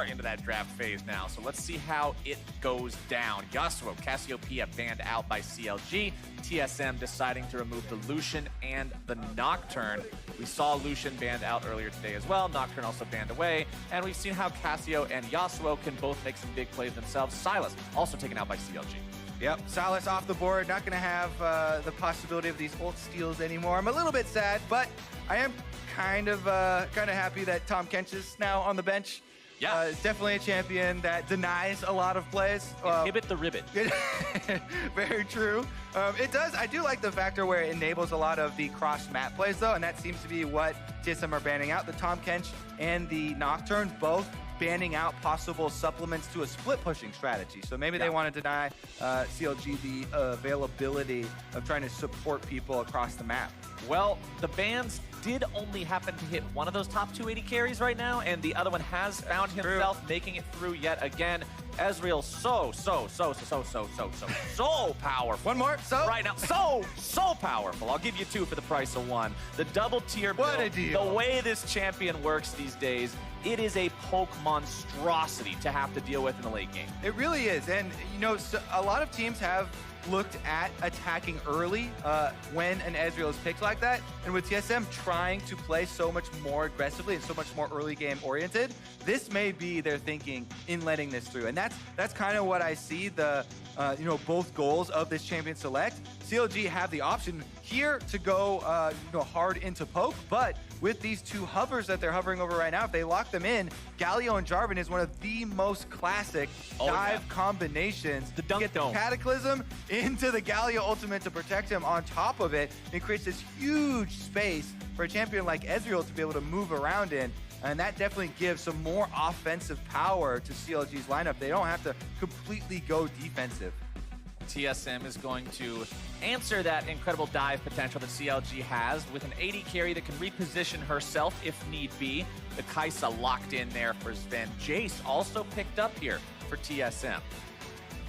into that draft phase now, so let's see how it goes down. Yasuo, Cassiopeia banned out by CLG. TSM deciding to remove the Lucian and the Nocturne. We saw Lucian banned out earlier today as well. Nocturne also banned away. And we've seen how Cassio and Yasuo can both make some big plays themselves. Sylas also taken out by CLG. Yep, Sylas off the board. Not going to have the possibility of these ult steals anymore. I'm a little bit sad, but I am kind of happy that Tahm Kench is now on the bench. Yeah, definitely a champion that denies a lot of plays. Inhibit the ribbit. Very true. It does. I do like the factor where it enables a lot of the cross-map plays, though, and that seems to be what TSM are banning out. The Tahm Kench and the Nocturne both banning out possible supplements to a split-pushing strategy. So maybe they want to deny CLG the availability of trying to support people across the map. Well, the bans did only happen to hit one of those top 280 carries right now, and the other one has found himself making it through yet again. Ezreal so powerful. One more, so? Right now, so powerful. I'll give you two for the price of one. The double tier build, what a deal. The way this champion works these days, it is a poke monstrosity to have to deal with in the late game. It really is, and you know, so a lot of teams have looked at attacking early when an Ezreal is picked like that, and with TSM trying to play so much more aggressively and so much more early game oriented, this may be their thinking in letting this through. And that's kind of what I see the both goals of this champion select. CLG have the option here to go hard into poke, but with these two hovers that they're hovering over right now, if they lock them in, Galio and Jarvan is one of the most classic dive combinations. The dunk Get the dome. Cataclysm into the Galio ultimate to protect him on top of it. It creates this huge space for a champion like Ezreal to be able to move around in. And that definitely gives some more offensive power to CLG's lineup. They don't have to completely go defensive. TSM is going to answer that incredible dive potential that CLG has with an AD carry that can reposition herself if need be. The Kai'Sa locked in there for Sven. Jace also picked up here for TSM.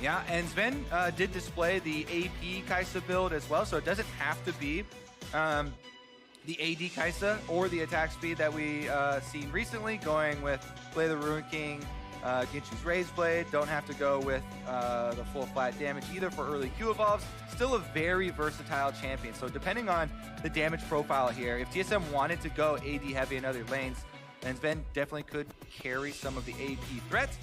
Yeah, and Sven did display the AP Kai'Sa build as well, so it doesn't have to be the AD Kai'Sa or the attack speed that we seen recently, going with Play the Ruin King, Ginchu's Razed Blade. Don't have to go with the full flat damage either for early Q evolves. Still a very versatile champion. So depending on the damage profile here, if TSM wanted to go AD heavy in other lanes, then Sven definitely could carry some of the AP threats.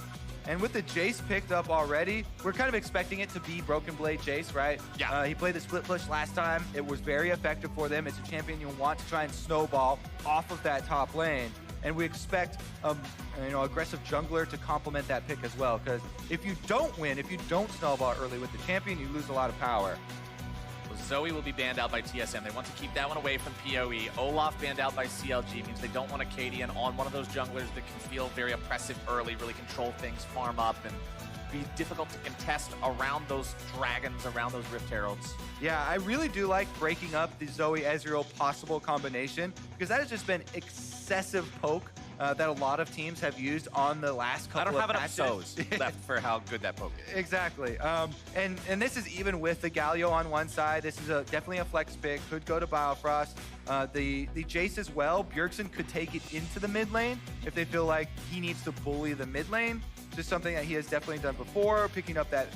And with the Jace picked up already, we're kind of expecting it to be Broken Blade Jace, right? Yeah. He played the split push last time. It was very effective for them. It's a champion you want to try and snowball off of that top lane. And we expect aggressive jungler to complement that pick as well. Because if you don't win, if you don't snowball early with the champion, you lose a lot of power. Well, Zoe will be banned out by TSM. They want to keep that one away from PoE. Olaf banned out by CLG means they don't want a Cadian on one of those junglers that can feel very oppressive early, really control things, farm up, and be difficult to contest around those dragons, around those Rift Heralds. Yeah, I really do like breaking up the Zoe-Ezreal possible combination, because that has just been excessive poke that a lot of teams have used on the last couple of matches. I don't have enough Zoes left for how good that poke is. Exactly. And this is even with the Galio on one side. This is definitely a flex pick. Could go to Biofrost. The Jace as well. Bjergsen could take it into the mid lane if they feel like he needs to bully the mid lane. Just something that he has definitely done before, picking up that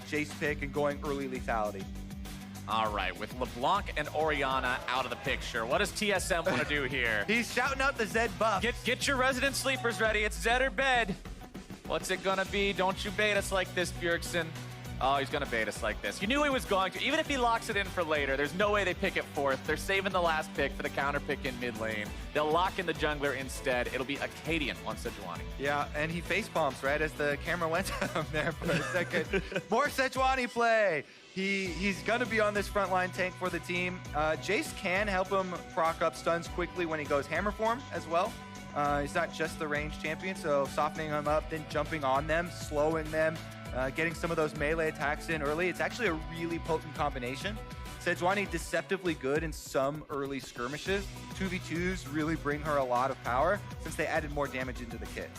Jace pick and going early lethality. All right, with LeBlanc and Orianna out of the picture, what does TSM want to do here? He's shouting out the Zed buff. Get your resident sleepers ready. It's Zed or bed. What's it gonna be? Don't you bait us like this, Bjergsen. Oh, he's gonna bait us like this. You knew he was going to. Even if he locks it in for later, there's no way they pick it fourth. They're saving the last pick for the counter pick in mid lane. They'll lock in the jungler instead. It'll be Acadian on Sejuani. Yeah, and he face palms right as the camera went to him there for a second. More Sejuani play. He's gonna be on this frontline tank for the team. Jace can help him proc up stuns quickly when he goes hammer form as well. He's not just the range champion, so softening them up, then jumping on them, slowing them, getting some of those melee attacks in early. It's actually a really potent combination. Sejuani deceptively good in some early skirmishes. 2v2s really bring her a lot of power since they added more damage into the kit.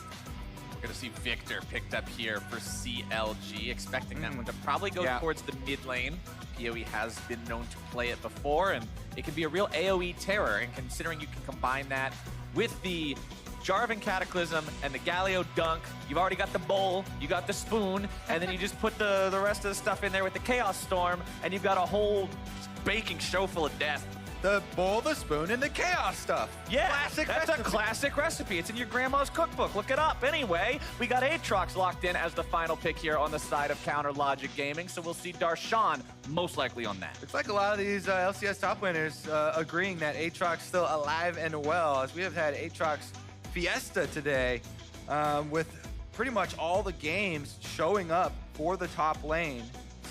We're going to see Victor picked up here for CLG, expecting that one to probably go towards the mid lane. PoE has been known to play it before, and it can be a real AoE terror, and considering you can combine that with the Jarvan Cataclysm and the Galio Dunk. You've already got the bowl, you got the spoon, and then you just put the rest of the stuff in there with the Chaos Storm, and you've got a whole baking show full of death. The bowl, the spoon, and the chaos stuff. Yeah, classic that's recipe. a classic recipe. It's in your grandma's cookbook. Look it up. Anyway, we got Aatrox locked in as the final pick here on the side of Counter Logic Gaming, so we'll see Darshan most likely on that. It's like a lot of these LCS top winners agreeing that Aatrox still alive and well, as we have had Aatrox Fiesta today with pretty much all the games showing up for the top lane.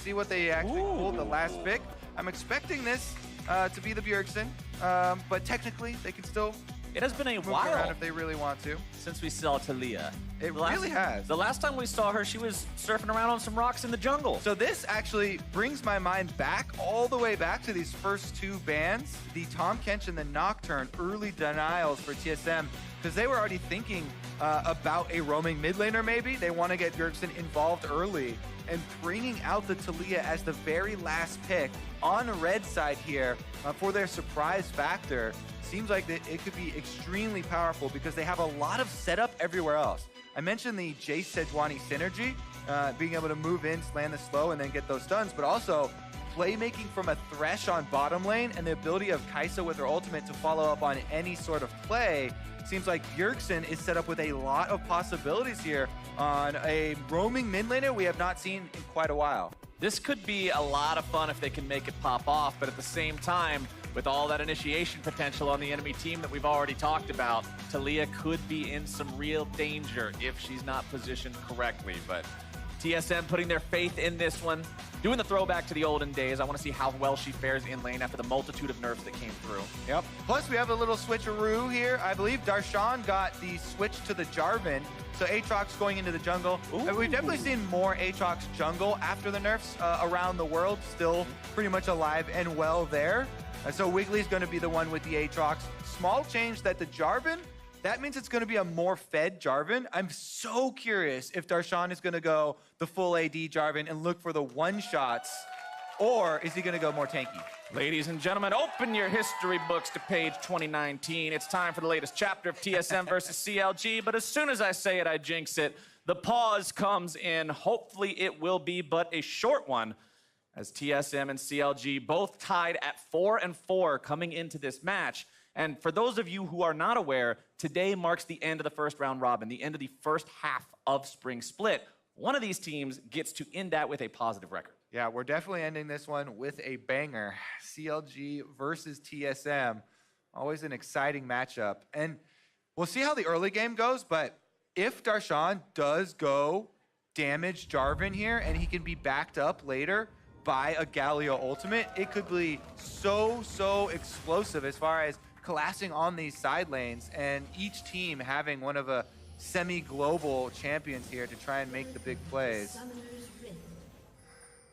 See what they actually pulled the last pick. I'm expecting this to be the Bjergsen, but technically they can still It has been a move while around if they really want to. since we saw Talia. It really has. The last time we saw her, she was surfing around on some rocks in the jungle. So this actually brings my mind back, all the way back to these first two bans, the Tahm Kench and the Nocturne early denials for TSM, because they were already thinking about a roaming mid laner maybe. They want to get Bjergsen involved early, and bringing out the Talia as the very last pick on the red side here for their surprise factor seems like that it could be extremely powerful because they have a lot of setup everywhere else. I mentioned the Jace Sejuani synergy, being able to move in, land the slow, and then get those stuns, but also playmaking from a Thresh on bottom lane and the ability of Kai'Sa with her ultimate to follow up on any sort of play. Seems like Bjergsen is set up with a lot of possibilities here on a roaming mid laner we have not seen in quite a while. This could be a lot of fun if they can make it pop off, but at the same time, with all that initiation potential on the enemy team that we've already talked about, Talia could be in some real danger if she's not positioned correctly. But TSM putting their faith in this one, doing the throwback to the olden days. I want to see how well she fares in lane after the multitude of nerfs that came through. Yep. Plus, we have a little switcheroo here. I believe Darshan got the switch to the Jarvan, so Aatrox going into the jungle. And we've definitely seen more Aatrox jungle after the nerfs around the world, still pretty much alive and well there. So Wiggly's going to be the one with the Aatrox. Small change that the Jarvan, that means it's going to be a more fed Jarvan. I'm so curious if Darshan is going to go the full AD Jarvan and look for the one-shots, or is he going to go more tanky? Ladies and gentlemen, open your history books to page 2019. It's time for the latest chapter of TSM versus CLG, but as soon as I say it, I jinx it. The pause comes in. Hopefully it will be but a short one, as TSM and CLG both tied at 4-4 coming into this match. And for those of you who are not aware, today marks the end of the first round robin, the end of the first half of Spring Split. One of these teams gets to end that with a positive record. Yeah, we're definitely ending this one with a banger. CLG versus TSM. Always an exciting matchup. And we'll see how the early game goes, but if Darshan does go damage Jarvan here and he can be backed up later by a Galio ultimate, it could be so explosive as far as collapsing on these side lanes and each team having one of a semi-global champions here to try and make the big plays.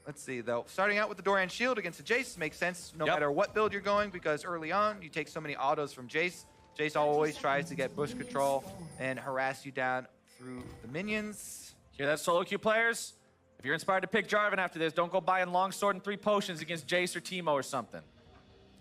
Let's see, though. Starting out with the Doran Shield against the Jace makes sense no matter what build you're going, because early on, you take so many autos from Jace. Jace always tries to get bush control and harass you down through the minions. Hear that, solo queue players? If you're inspired to pick Jarvan after this, don't go buying Longsword and 3 potions against Jace or Teemo or something.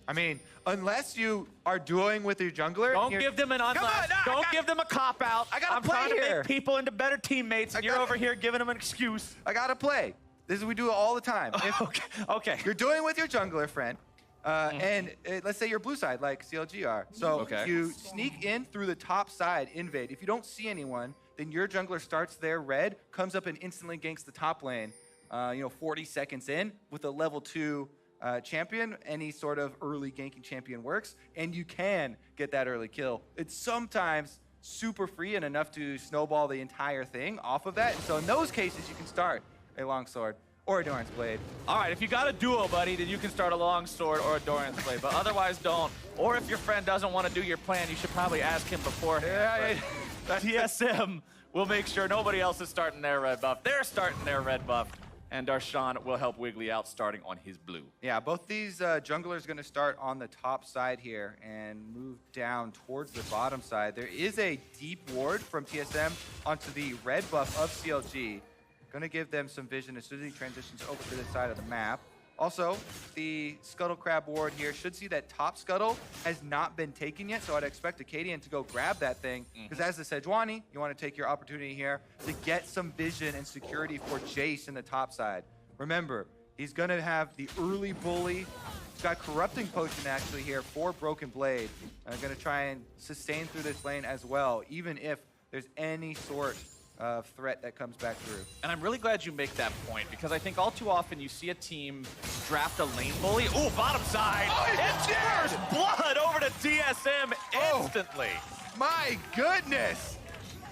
I mean, unless you are dueling with your jungler. Don't give them an unless. Don't give them a cop-out. I'm trying here. to make people into better teammates, and you're over here giving them an excuse. I gotta play. This is we do it all the time. If Okay. you're doing with your jungler friend, and let's say you're blue side like CLG are. So you sneak in through the top side, invade. If you don't see anyone, then your jungler starts there red, comes up and instantly ganks the top lane. 40 seconds in with a level 2 champion, any sort of early ganking champion works, and you can get that early kill. It's sometimes super free and enough to snowball the entire thing off of that. And so in those cases, you can start a longsword or a Doran's Blade. All right, if you got a duo, buddy, then you can start a longsword or a Doran's Blade, but otherwise don't. Or if your friend doesn't want to do your plan, you should probably ask him beforehand. TSM will make sure nobody else is starting their red buff. They're starting their red buff, and Darshan will help Wiggly out starting on his blue. Yeah, both these junglers going to start on the top side here and move down towards the bottom side. There is a deep ward from TSM onto the red buff of CLG. Going to give them some vision as soon as he transitions over to this side of the map. Also, the Scuttle Crab ward here should see that top Scuttle has not been taken yet, so I'd expect Acadian to go grab that thing, because as the Sejuani, you want to take your opportunity here to get some vision and security for Jace in the top side. Remember, he's going to have the early bully. He's got Corrupting Potion actually here for Broken Blade. Going to try and sustain through this lane as well, even if there's any sort of threat that comes back through. And I'm really glad you make that point, because I think all too often you see a team draft a lane bully. Ooh, bottom side. Oh, it's first blood over to TSM instantly. My goodness.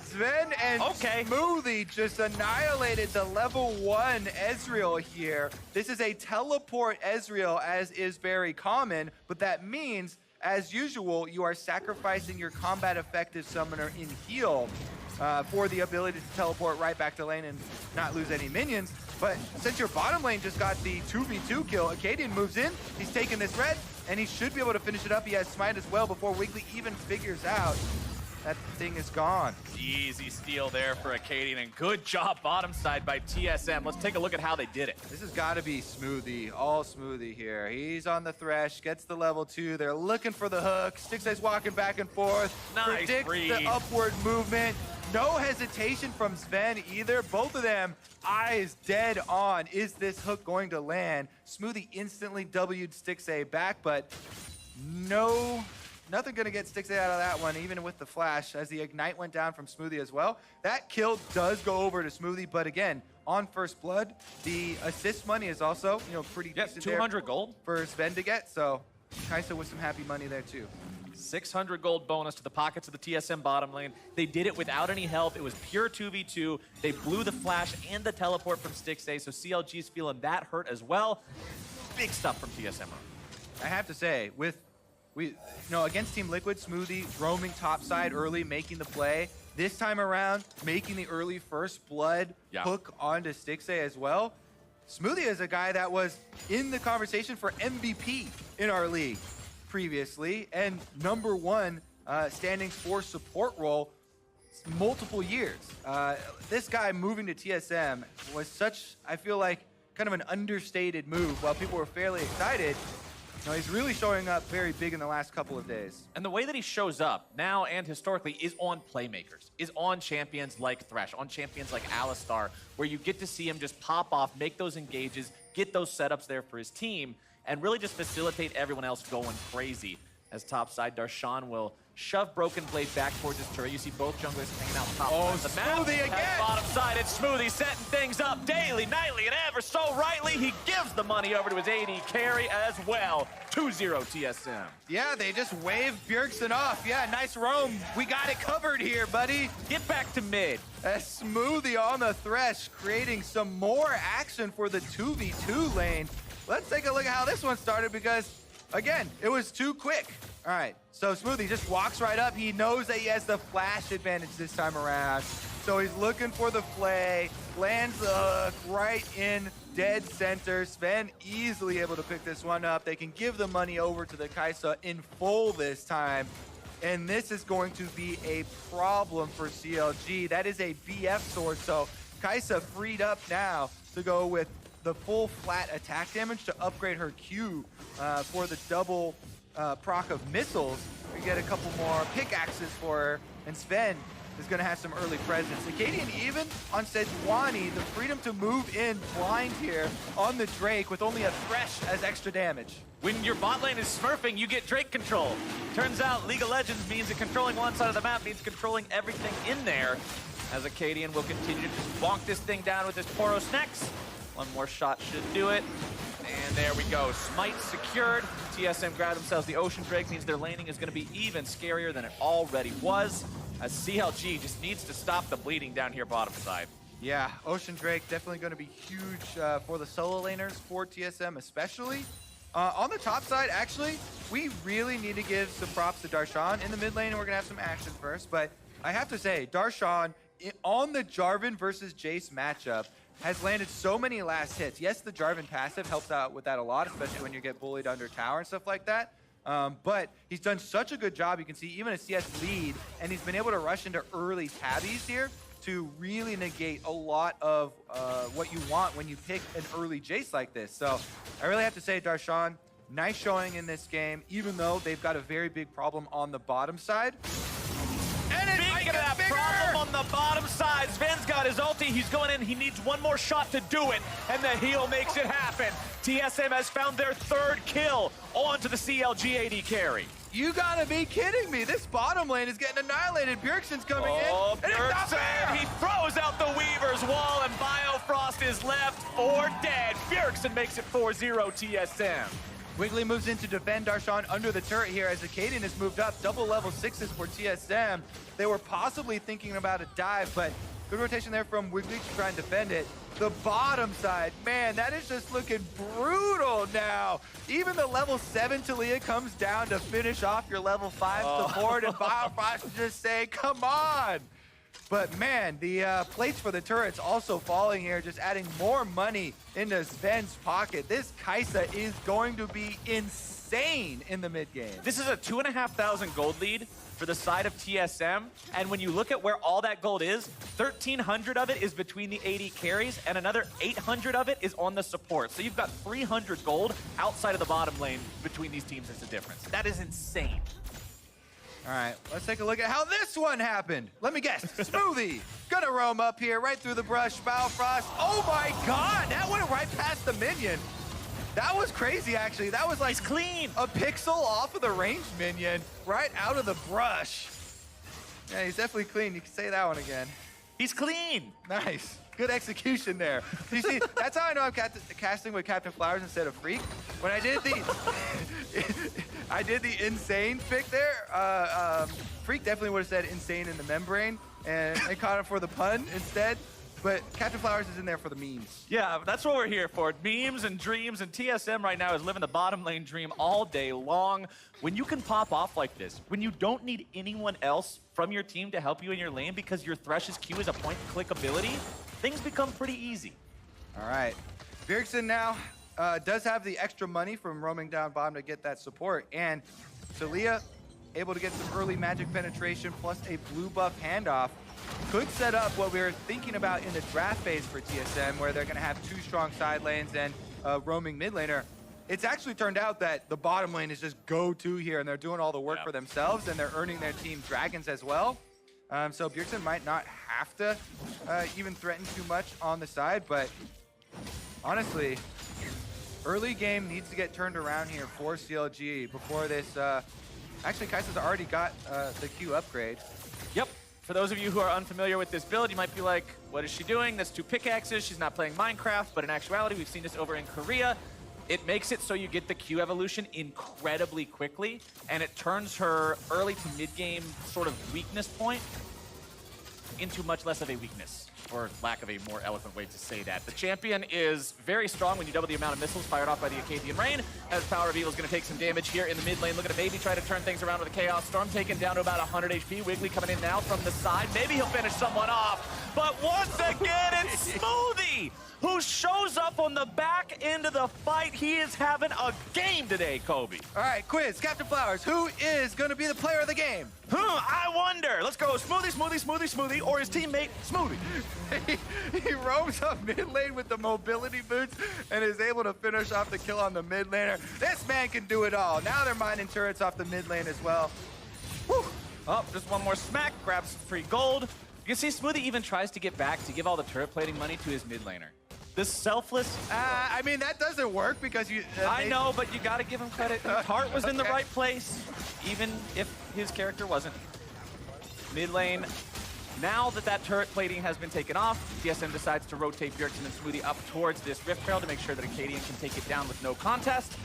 Sven and Smoothie just annihilated the level 1 Ezreal here. This is a teleport Ezreal, as is very common, but that means, as usual, you are sacrificing your combat effective summoner in heal for the ability to teleport right back to lane and not lose any minions. But since your bottom lane just got the 2v2 kill, Acadian moves in, he's taking this red, and he should be able to finish it up. He has Smite as well before Wiggly even figures out that thing is gone. Easy steal there for Acadian, and good job bottom side by TSM. Let's take a look at how they did it. This has got to be Smoothie, all Smoothie here. He's on the Thresh, gets the level 2. They're looking for the hook. Stixxay's walking back and forth. Nice predicts read. The upward movement. No hesitation from Sven either. Both of them, eyes dead on. Is this hook going to land? Smoothie instantly W'd Stixxay back, but nothing going to get Stixxay out of that one, even with the flash, as the Ignite went down from Smoothie as well. That kill does go over to Smoothie, but again, on first blood, the assist money is also, pretty decent 200 gold for Sven to get, so Kai'Sa with some happy money there too. 600 gold bonus to the pockets of the TSM bottom lane. They did it without any help. It was pure 2v2. They blew the flash and the teleport from Stixxay, so CLG's feeling that hurt as well. Big stuff from TSM. I have to say, against Team Liquid, Smoothie roaming topside early, making the play. This time around, making the early first blood hook onto Stixxay as well. Smoothie is a guy that was in the conversation for MVP in our league previously, and #1 standings for support role multiple years. This guy moving to TSM was such, I feel like, kind of an understated move. While people were fairly excited, he's really showing up very big in the last couple of days. And the way that he shows up now and historically is on playmakers, is on champions like Thresh, on champions like Alistar, where you get to see him just pop off, make those engages, get those setups there for his team, and really just facilitate everyone else going crazy. As topside, Darshan will shove Broken Blade back towards his turret. You see both junglers hanging out top of the map. Smoothie again! At bottom side, it's Smoothie setting things up daily, nightly, and ever so rightly. He gives the money over to his AD carry as well. 2-0 TSM. Yeah, they just wave Bjergsen off. Yeah, nice roam. We got it covered here, buddy. Get back to mid. A Smoothie on the Thresh, creating some more action for the 2v2 lane. Let's take a look at how this one started, because, again, it was too quick. All right, so Smoothie just walks right up. He knows that he has the flash advantage this time around. So he's looking for the play, lands the hook right in dead center. Sven easily able to pick this one up. They can give the money over to the Kai'Sa in full this time. And this is going to be a problem for CLG. That is a BF sword, so Kai'Sa freed up now to go with the full flat attack damage to upgrade her Q for the double proc of missiles. We get a couple more pickaxes for her, and Sven is going to have some early presence. Acadian even on Sejuani, the freedom to move in blind here on the Drake with only a Thresh as extra damage. When your bot lane is smurfing, you get Drake control. Turns out League of Legends means that controlling one side of the map means controlling everything in there, as Acadian will continue to just bonk this thing down with his Poros next. One more shot should do it. And there we go. Smite secured. TSM grab themselves the Ocean Drake, means their laning is going to be even scarier than it already was, as CLG just needs to stop the bleeding down here bottom side. Yeah, Ocean Drake definitely going to be huge for the solo laners, for TSM especially. On the top side, actually, we really need to give some props to Darshan. In the mid lane, we're going to have some action first, but I have to say, Darshan, on the Jarvan versus Jace matchup, has landed so many last hits. Yes, the Jarvan passive helps out with that a lot, especially when you get bullied under tower and stuff like that. But he's done such a good job. You can see even a CS lead, and he's been able to rush into early tabbies here to really negate a lot of what you want when you pick an early Jace like this. So I really have to say, Darshan, nice showing in this game, even though they've got a very big problem on the bottom side. And it might Speaking of get that bigger! problem on the bottom side, Sven's got his ulti. He's going in. He needs one more shot to do it, and the heal makes it happen. TSM has found their 3rd kill onto the CLG AD carry. You gotta be kidding me. This bottom lane is getting annihilated. Bjergsen's coming in. And it's not fair. He throws out the Weaver's wall, and Biofrost is left for dead. Bjergsen makes it 4-0 TSM. Wiggly moves in to defend Darshan under the turret here as Acadian has moved up. Double level 6s for TSM. They were possibly thinking about a dive, but good rotation there from Wiggly to try and defend it. The bottom side, man, that is just looking brutal now. Even the level 7 Talia comes down to finish off your level 5 support, and Biofrost just say, come on. But man, the plates for the turrets also falling here, just adding more money into Sven's pocket. This Kai'Sa is going to be insane in the mid game. This is a 2,500 gold lead for the side of TSM, and when you look at where all that gold is, 1,300 of it is between the AD carries, and another 800 of it is on the support. So you've got 300 gold outside of the bottom lane between these teams. It's a difference. That is insane. All right, let's take a look at how this one happened. Let me guess, Smoothie. Gonna roam up here, right through the brush, Biofrost. Oh my God, that went right past the minion. That was crazy, actually. That was like He's clean. a pixel off of the ranged minion, right out of the brush. Yeah, he's definitely clean. You can say that one again. He's clean. Nice. Good execution there. You see, that's how I know I'm casting with Captain Flowers instead of Freak. When I did the I did the insane pick there, Freak definitely would have said insane in the membrane, and I caught him for the pun instead. But Captain Flowers is in there for the memes. Yeah, that's what we're here for. Memes and dreams, and TSM right now is living the bottom lane dream all day long. When you can pop off like this, when you don't need anyone else from your team to help you in your lane because your Thresh's Q is a point-and-click ability, things become pretty easy. All right. Bjergsen now does have the extra money from roaming down bottom to get that support. And Talia able to get some early magic penetration plus a blue buff handoff. Could set up what we were thinking about in the draft phase for TSM, where they're going to have 2 strong side lanes and a roaming mid laner. It's actually turned out that the bottom lane is just go-to here, and they're doing all the work for themselves, and they're earning their team dragons as well. So Bjergsen might not have to even threaten too much on the side, but honestly, early game needs to get turned around here for CLG before this. Actually, Kai'Sa's already got the Q upgrade. Yep. For those of you who are unfamiliar with this build, you might be like, what is she doing? That's 2 pickaxes. She's not playing Minecraft, but in actuality, we've seen this over in Korea. It makes it so you get the Q evolution incredibly quickly, and it turns her early to mid-game sort of weakness point into much less of a weakness, for lack of a more eloquent way to say that. The champion is very strong when you double the amount of missiles fired off by the Acadian Rain, as Power of Evil is going to take some damage here in the mid lane. Look at a Baby try to turn things around with a Chaos Storm, taken down to about 100 HP. Wiggly coming in now from the side. Maybe he'll finish someone off, but once again, it's Smoothie who shows up on the back end of the fight. He is having a game today, Kobe. All right, quiz, Captain Flowers, who is going to be the player of the game? I wonder. Let's go Smoothie, Smoothie, Smoothie, Smoothie, or his teammate, Smoothie. He roams up mid lane with the mobility boots and is able to finish off the kill on the mid laner. This man can do it all. Now they're mining turrets off the mid lane as well. Whew. Oh, just one more smack, grabs some free gold. You can see Smoothie even tries to get back to give all the turret plating money to his mid laner. This selfless... I mean, that doesn't work because you... I know, but you got to give him credit. His heart was in the right place, even if his character wasn't. Mid lane, now that that turret plating has been taken off, TSM decides to rotate Bjergsen and Smoothie up towards this Rift Trail to make sure that Acadian can take it down with no contest.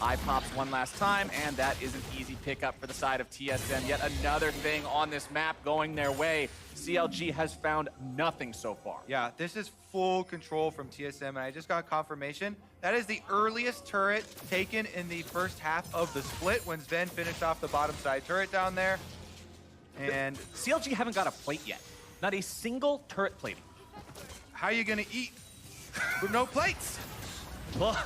Eye pops one last time, and that is an easy pickup for the side of TSM. Yet another thing on this map going their way. CLG has found nothing so far. Yeah, this is full control from TSM, and I just got confirmation. That is the earliest turret taken in the first half of the split when Sven finished off the bottom side turret down there. And CLG haven't got a plate yet. Not a single turret plating. how are you going to eat with no plates? Well,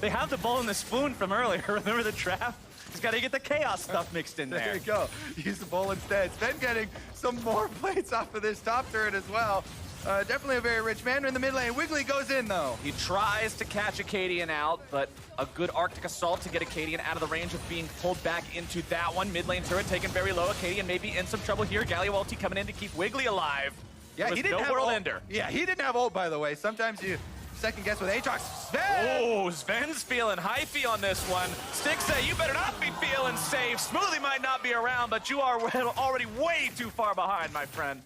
they have the bowl and the spoon from earlier. Remember the trap? He's got to get the chaos stuff mixed in there. There you go. Use the bowl instead. Sven getting some more plates off of this top turret as well. Definitely a very rich man in the mid lane. Wiggly goes in, though. He tries to catch Acadian out, but a good Arctic Assault to get Acadian out of the range of being pulled back into that one. Mid lane turret taken very low. Acadian may be in some trouble here. Galio ulti coming in to keep Wiggly alive. Yeah, he didn't have world ult. ender. Yeah, he didn't have ult, by the way. Sometimes you second guess with Aatrox. Sven! Oh, Sven's feeling hyphy on this one. Stixa, you better not be feeling safe. Smoothie might not be around, but you are already way too far behind, my friend.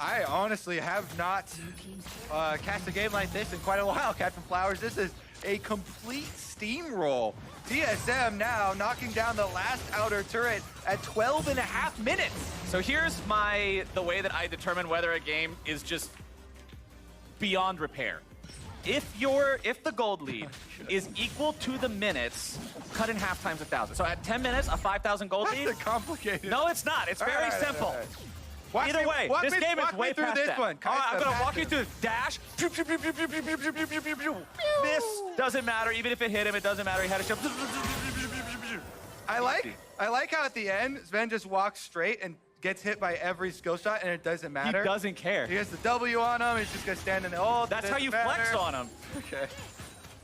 I honestly have not cast a game like this in quite a while, Captain Flowers. This is a complete steamroll. TSM now knocking down the last outer turret at 12.5 minutes. So here's the way that I determine whether a game is just beyond repair. If the gold lead is equal to the minutes, cut in half times 1,000. So at 10 minutes, a 5,000 gold lead. That's complicated. No, it's not. It's very simple. Either way, this game is way past that. One. I'm going to walk you through dash. This doesn't matter. Even if it hit him, it doesn't matter. He had a shot. I like how at the end, Sven just walks straight and gets hit by every skill shot, and it doesn't matter. He doesn't care. He has the W on him. He's just going to stand in the ult. That's how you flex on him. Okay.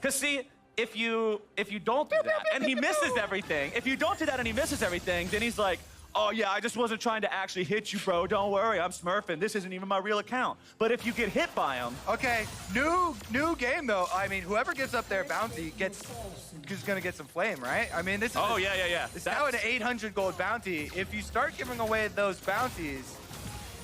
Because see, if you don't do that and he misses everything, then he's like, oh yeah, I just wasn't trying to actually hit you, bro. Don't worry, I'm smurfing. This isn't even my real account. But if you get hit by him... Okay, new game though. I mean, whoever gives up their bounty is gonna get some flame, right? I mean, this is It's now an 800 gold bounty. If you start giving away those bounties,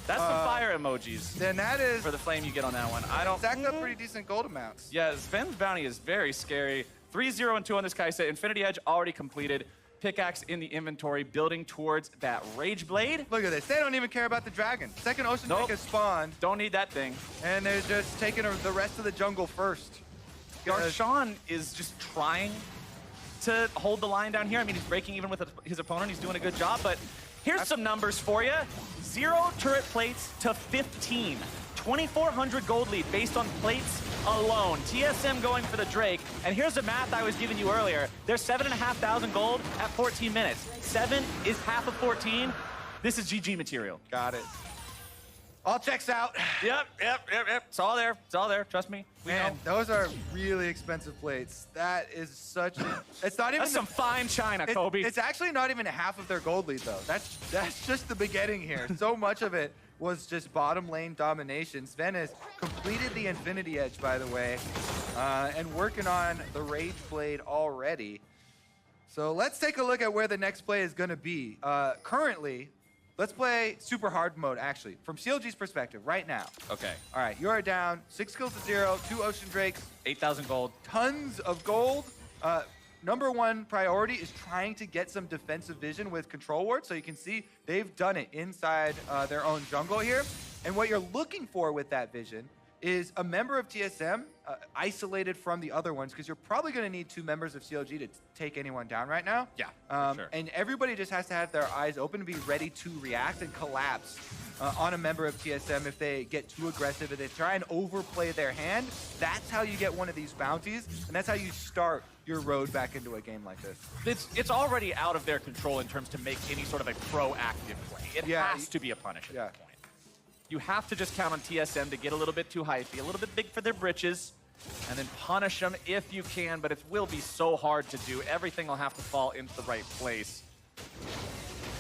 that's some fire emojis. Then that is for the flame you get on that one. I don't stacked up pretty decent gold amounts. Yeah, Sven's bounty is very scary. 3-0 and 2 on this Kai'Sa. Infinity Edge already completed. Pickaxe in the inventory, building towards that Rage Blade. Look at this. They don't even care about the dragon. Second Ocean Drake has spawned. Don't need that thing. And they're just taking the rest of the jungle first. Darshan is just trying to hold the line down here. I mean, he's breaking even with his opponent. He's doing a good job, but here's some numbers for you. 0 turret plates to 15. 2,400 gold lead based on plates alone. TSM going for the Drake. And here's the math I was giving you earlier. There's 7,500 gold at 14 minutes. 7 is half of 14. This is GG material. Got it. All checks out. Yep. It's all there. It's all there. Trust me. Man, those are really expensive plates. That is such... It's not even... That's some fine china, Kobe. It's actually not even half of their gold lead, though. That's just the beginning here. So much of it was just bottom lane domination. Sven has completed the Infinity Edge, by the way, and working on the Rage Blade already. So let's take a look at where the next play is going to be. Currently, let's play super hard mode, actually, from CLG's perspective, right now. Okay. All right, you are down 6 kills to 0, 2 Ocean Drakes. 8,000 gold. Tons of gold. Number one priority is trying to get some defensive vision with control ward. So you can see they've done it inside their own jungle here. And what you're looking for with that vision is a member of TSM isolated from the other ones, because you're probably going to need 2 members of CLG to take anyone down right now. Yeah, for sure. And everybody just has to have their eyes open to be ready to react and collapse on a member of TSM if they get too aggressive and they try and overplay their hand. That's how you get one of these bounties, and that's how you start your road back into a game like this. It's already out of their control in terms to make any sort of a proactive play. It has to be a punish at that point. You have to just count on TSM to get a little bit too hypey, a little bit big for their britches, and then punish them if you can, but it will be so hard to do. Everything will have to fall into the right place.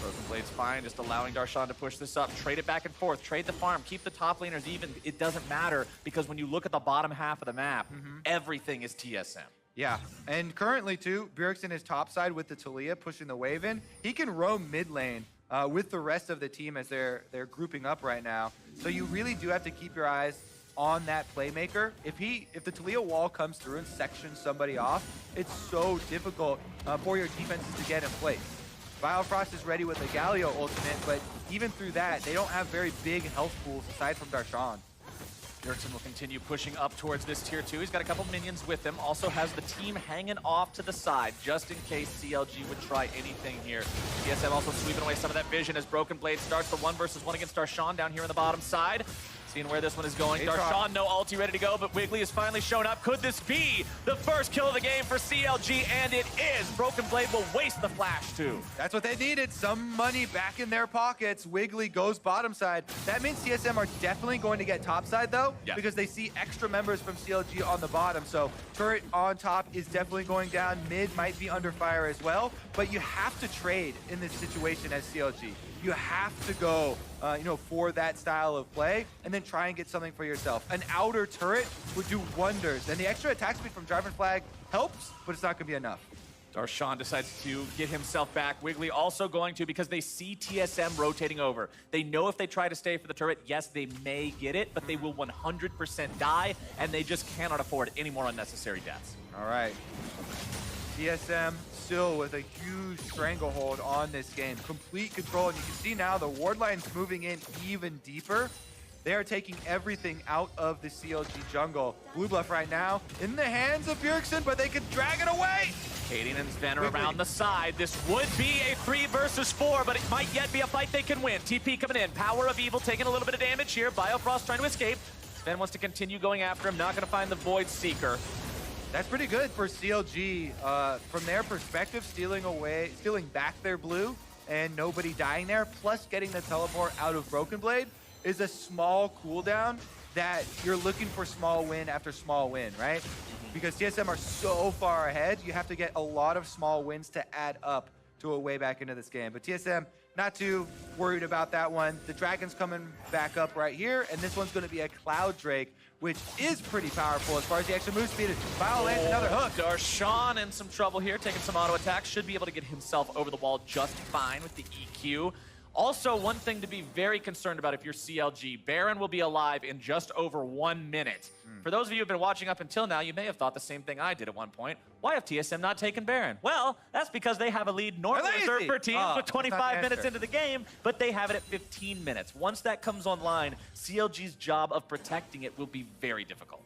Broken Blade's fine, just allowing Darshan to push this up. Trade it back and forth, trade the farm, keep the top laners even. It doesn't matter, because when you look at the bottom half of the map, everything is TSM. Yeah, and currently too, Bjergsen is topside with the Taliyah pushing the wave in. He can roam mid lane with the rest of the team as they're grouping up right now. So you really do have to keep your eyes on that playmaker. If the Taliyah wall comes through and sections somebody off, it's so difficult for your defenses to get in place. Biofrost is ready with the Galio ultimate, but even through that, they don't have very big health pools aside from Darshan. Bjergsen will continue pushing up towards this tier 2. He's got a couple minions with him. Also has the team hanging off to the side, just in case CLG would try anything here. TSM also sweeping away some of that vision as Broken Blade starts the 1 versus 1 against Darshan down here on the bottom side. Seeing where this one is going. He's Darshan, no ulti ready to go, but Wiggly has finally shown up. Could this be the first kill of the game for CLG? And it is. Broken Blade will waste the flash too. That's what they needed. Some money back in their pockets. Wiggly goes bottom side. That means TSM are definitely going to get top side though, because they see extra members from CLG on the bottom. So turret on top is definitely going down. Mid might be under fire as well, but you have to trade in this situation as CLG. You have to go, for that style of play and then try and get something for yourself. An outer turret would do wonders. And the extra attack speed from Driver Flag helps, but it's not going to be enough. Darshan decides to get himself back. Wiggly also going to, because they see TSM rotating over. They know if they try to stay for the turret, yes, they may get it, but they will 100% die, and they just cannot afford any more unnecessary deaths. All right. TSM still with a huge stranglehold on this game. Complete control, and you can see now the ward line's moving in even deeper. They are taking everything out of the CLG jungle. Blue Bluff right now in the hands of Bjergsen, but they can drag it away. Kaden and Sven are around the side. This would be a 3 versus 4, but it might yet be a fight they can win. TP coming in. Power of Evil taking a little bit of damage here. Biofrost trying to escape. Sven wants to continue going after him. Not going to find the Void Seeker. That's pretty good for CLG. From their perspective, stealing back their blue and nobody dying there, plus getting the teleport out of Broken Blade is a small cooldown that you're looking for small win after small win, right? Because TSM are so far ahead, you have to get a lot of small wins to add up to a way back into this game. But TSM, not too worried about that one. The Dragon's coming back up right here, and this one's going to be a Cloud Drake, which is pretty powerful as far as the extra move speed. Bio lands another hook. Darshan in some trouble here, taking some auto attacks. Should be able to get himself over the wall just fine with the EQ. Also, one thing to be very concerned about if you're CLG, Baron will be alive in just over 1 minute. For those of you who have been watching up until now, you may have thought the same thing I did at one point. Why have TSM not taken Baron? Well, that's because they have a lead normally reserved for teams with 25 minutes into the game, but they have it at 15 minutes. Once that comes online, CLG's job of protecting it will be very difficult.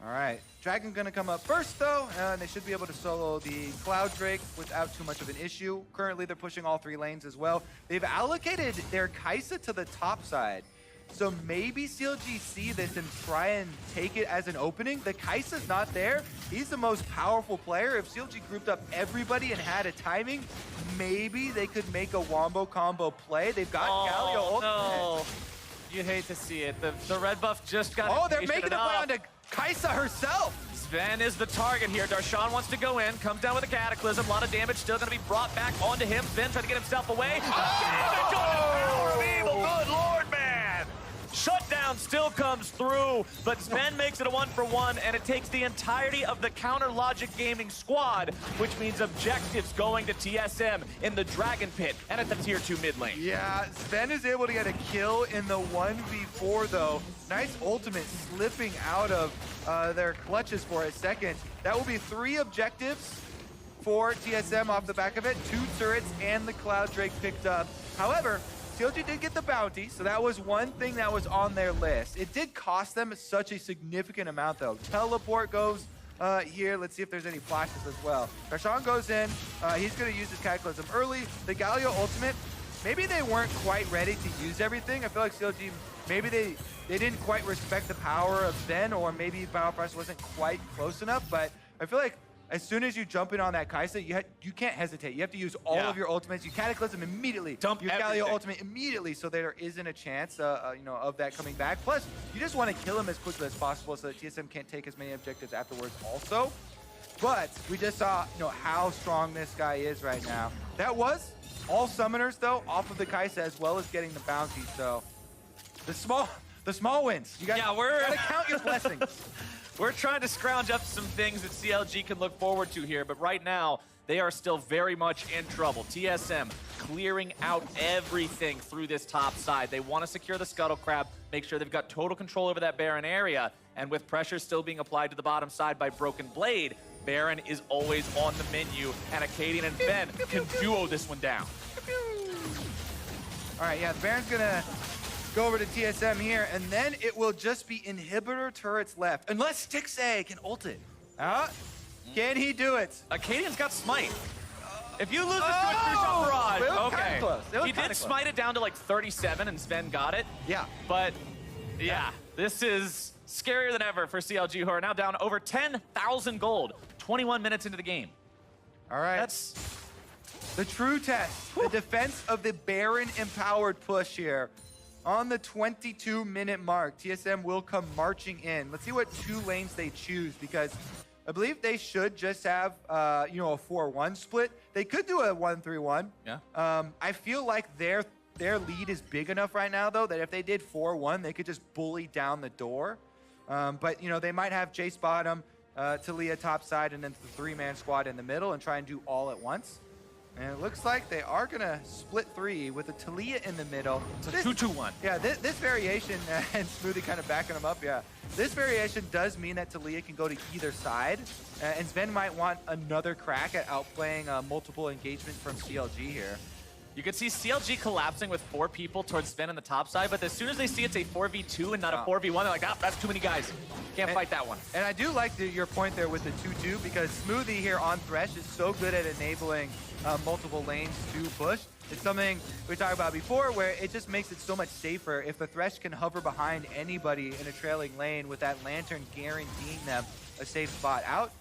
All right, Dragon gonna come up first though, and they should be able to solo the Cloud Drake without too much of an issue. Currently, they're pushing all 3 lanes as well. They've allocated their Kai'Sa to the top side. So maybe CLG see this and try and take it as an opening. The Kai'Sa's not there. He's the most powerful player. If CLG grouped up everybody and had a timing, maybe they could make a wombo combo play. They've got Galio ultimate. No. You hate to see it. The red buff just got they're making a play onto Kai'Sa herself. Sven is the target here. Darshan wants to go in, comes down with a Cataclysm. A lot of damage still going to be brought back onto him. Sven trying to get himself away. Damage on the power of Evil. Good Lord, man. Shutdown still comes through, but Sven makes it a 1-for-1, and it takes the entirety of the Counter Logic Gaming squad, which means objectives going to TSM in the Dragon Pit and at the Tier 2 mid lane. Yeah, Sven is able to get a kill in the 1v4 though. Nice ultimate slipping out of their clutches for a second. That will be 3 objectives for TSM off the back of it. 2 turrets and the Cloud Drake picked up. However, CLG did get the bounty, so that was one thing that was on their list. It did cost them such a significant amount, though. Teleport goes here. Let's see if there's any flashes as well. Darshan goes in. He's going to use his Cataclysm early. The Galio ultimate, maybe they weren't quite ready to use everything. I feel like CLG, maybe they didn't quite respect the power of Sven, or maybe Biofrost wasn't quite close enough, but I feel like as soon as you jump in on that Kai'Sa, you can't hesitate. You have to use all of your ultimates. You Cataclysm immediately. Dump your Galio ultimate immediately, so there isn't a chance, of that coming back. Plus, you just want to kill him as quickly as possible so that TSM can't take as many objectives afterwards also. But we just saw, how strong this guy is right now. That was all summoners, though, off of the Kai'Sa, as well as getting the bounty. So the small wins. You gotta count your blessings. We're trying to scrounge up some things that CLG can look forward to here, but right now, they are still very much in trouble. TSM clearing out everything through this top side. They want to secure the Scuttle Crab, make sure they've got total control over that Baron area, and with pressure still being applied to the bottom side by Broken Blade, Baron is always on the menu, and Akaadian and Ben can duo this one down. All right, yeah, the Baron's gonna go over to TSM here, and then it will just be inhibitor turrets left. Unless Stixay can ult it. Can he do it? Akaadian's got smite. If you lose this to a true shot barrage, okay. He He did smite it down to like 37 and Sven got it. Yeah. But Yeah, this is scarier than ever for CLG, who are now down over 10,000 gold, 21 minutes into the game. All right. That's the true test. The defense of the Baron empowered push here. On the 22-minute mark, TSM will come marching in. Let's see what 2 lanes they choose, because I believe they should just have, a 4-1 split. They could do a 1-3-1. Yeah. I feel like their lead is big enough right now, though, that if they did 4-1, they could just bully down the door. But, they might have Jace bottom, Talia top side, and then the 3-man squad in the middle and try and do all at once. And it looks like they are going to split 3 with a Talia in the middle. It's a 2-2-1. Yeah, this variation, and Smoothie kind of backing them up, yeah. This variation does mean that Talia can go to either side. And Sven might want another crack at outplaying multiple engagements from CLG here. You can see CLG collapsing with 4 people towards Sven on the top side, but as soon as they see it's a 4v2 and not a 4v1, they're like, that's too many guys. Can't fight that one. And I do like your point there with the 2-2, because Smoothie here on Thresh is so good at enabling multiple lanes to push. It's something we talked about before, where it just makes it so much safer if the Thresh can hover behind anybody in a trailing lane with that Lantern guaranteeing them a safe spot out.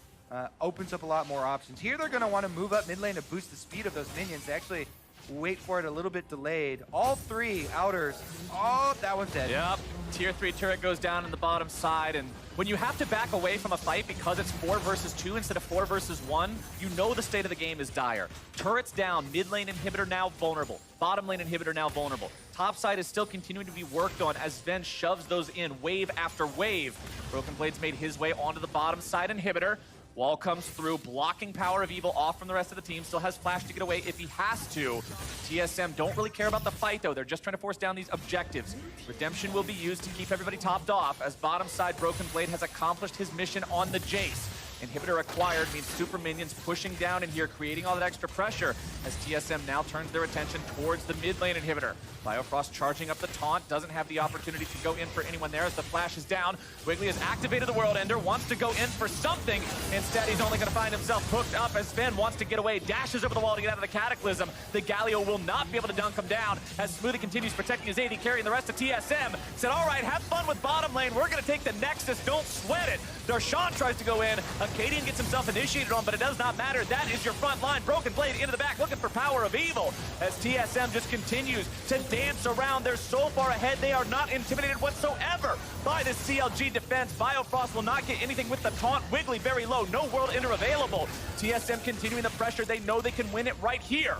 Opens up a lot more options. Here they're going to want to move up mid lane to boost the speed of those minions. They actually wait for it a little bit delayed. All 3 outers. Oh, that one's dead. Yep. Tier 3 turret goes down on the bottom side, and when you have to back away from a fight because it's 4 versus 2 instead of 4 versus 1, you know the state of the game is dire. Turret's down, mid lane inhibitor now vulnerable, bottom lane inhibitor now vulnerable. Top side is still continuing to be worked on as Sven shoves those in wave after wave. Broken Blade's made his way onto the bottom side inhibitor. Wall comes through, blocking Power of Evil off from the rest of the team. Still has Flash to get away if he has to. TSM don't really care about the fight, though. They're just trying to force down these objectives. Redemption will be used to keep everybody topped off, as bottom side Broken Blade has accomplished his mission on the Jace. Inhibitor acquired means super minions pushing down in here, creating all that extra pressure as TSM now turns their attention towards the mid lane inhibitor. Biofrost charging up the taunt, doesn't have the opportunity to go in for anyone there as the flash is down. Wiggly has activated the World Ender, wants to go in for something. Instead, he's only going to find himself hooked up as Sven wants to get away, dashes over the wall to get out of the Cataclysm. The Galio will not be able to dunk him down as Smoothie continues protecting his AD carry, and the rest of TSM said, all right, have fun with bottom lane. We're going to take the Nexus. Don't sweat it. Darshan tries to go in. Acadian gets himself initiated on, but it does not matter. That is your front line. Broken Blade into the back, looking for Power of Evil as TSM just continues to dance around. They're so far ahead, they are not intimidated whatsoever by this CLG defense. Biofrost will not get anything with the taunt. Wiggly very low, no World Ender available. TSM continuing the pressure. They know they can win it right here.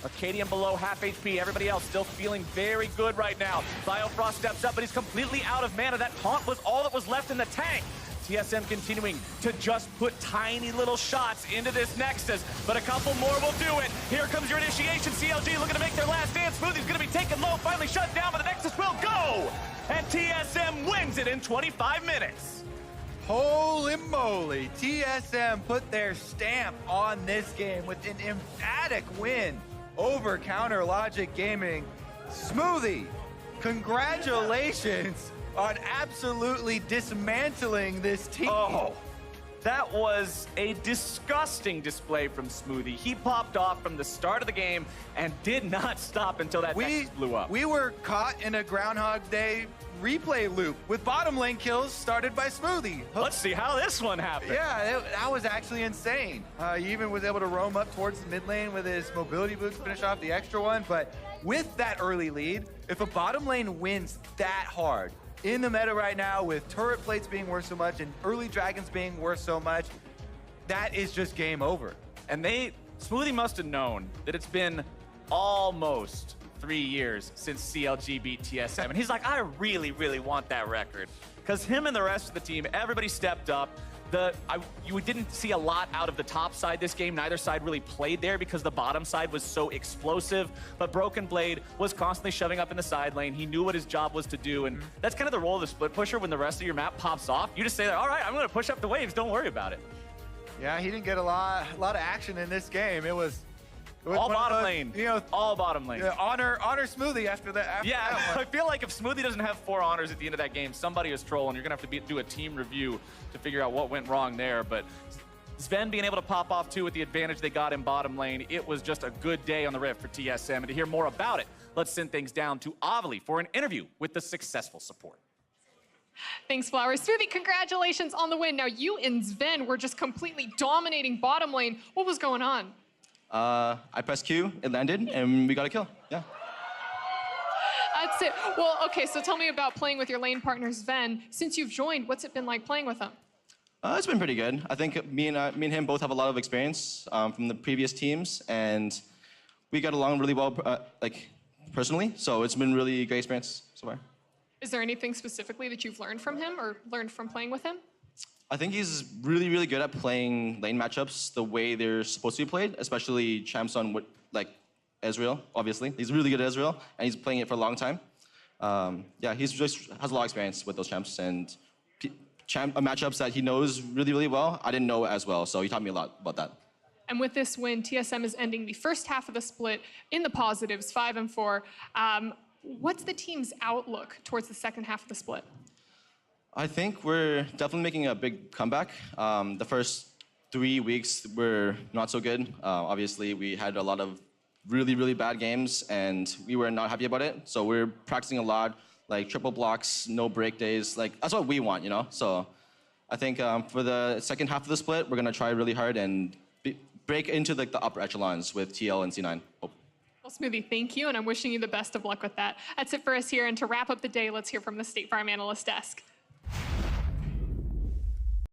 Acadian below half HP. Everybody else still feeling very good right now. Biofrost steps up, but he's completely out of mana. That taunt was all that was left in the tank. TSM continuing to just put tiny little shots into this Nexus, but a couple more will do it. Here comes your initiation. CLG looking to make their last dance. Smoothie's going to be taken low, finally shut down, but the Nexus will go! And TSM wins it in 25 minutes. Holy moly, TSM put their stamp on this game with an emphatic win over Counter Logic Gaming. Smoothie, congratulations on absolutely dismantling this team. Oh, that was a disgusting display from Smoothie. He popped off from the start of the game and did not stop until that Nexus blew up. We were caught in a Groundhog Day replay loop with bottom lane kills started by Smoothie. Let's see how this one happened. Yeah, that was actually insane. He even was able to roam up towards the mid lane with his mobility boots, finish off the extra one. But with that early lead, if a bottom lane wins that hard, in the meta right now, with turret plates being worth so much and early dragons being worth so much, that is just game over. And Smoothie must have known that it's been almost 3 years since CLG beat TSM. And he's like, I really, really want that record. Because him and the rest of the team, everybody stepped up. You didn't see a lot out of the top side this game. Neither side really played there because the bottom side was so explosive. But Broken Blade was constantly shoving up in the side lane. He knew what his job was to do. And that's kind of the role of the split pusher. When the rest of your map pops off, you just say, all right, I'm going to push up the waves. Don't worry about it. Yeah, he didn't get a lot of action in this game. It was all bottom lane. All bottom lane. Yeah, honor Smoothie after that. I feel like if Smoothie doesn't have 4 honors at the end of that game, somebody is trolling. You're going to have to do a team review to figure out what went wrong there. But Sven being able to pop off, too, with the advantage they got in bottom lane, it was just a good day on the Rift for TSM. And to hear more about it, let's send things down to Avali for an interview with the successful support. Thanks, Flowers. Smoothie, congratulations on the win. Now, you and Sven were just completely dominating bottom lane. What was going on? I pressed Q, it landed, and we got a kill. Yeah. That's it. Well, okay, so tell me about playing with your lane partner, Sven. Since you've joined, what's it been like playing with him? It's been pretty good. I think me and him both have a lot of experience from the previous teams, and we got along really well, personally. So it's been really great experience so far. Is there anything specifically that you've learned from him or learned from playing with him? I think he's really, really good at playing lane matchups the way they're supposed to be played, especially champs on Ezreal, obviously. He's really good at Ezreal, and he's playing it for a long time. Yeah, he's just has a lot of experience with those champs, and matchups that he knows really, really well, I didn't know as well, so he taught me a lot about that. And with this win, TSM is ending the first half of the split in the positives, 5-4. What's the team's outlook towards the second half of the split? I think we're definitely making a big comeback. The first 3 weeks were not so good. Obviously, we had a lot of really, really bad games, and we were not happy about it. So we're practicing a lot, like triple blocks, no break days. Like that's what we want, you know? So I think for the second half of the split, we're gonna try really hard and break into the upper echelons with TL and C9. Hope. Well, Smoothie, thank you, and I'm wishing you the best of luck with that. That's it for us here, and to wrap up the day, let's hear from the State Farm Analyst Desk.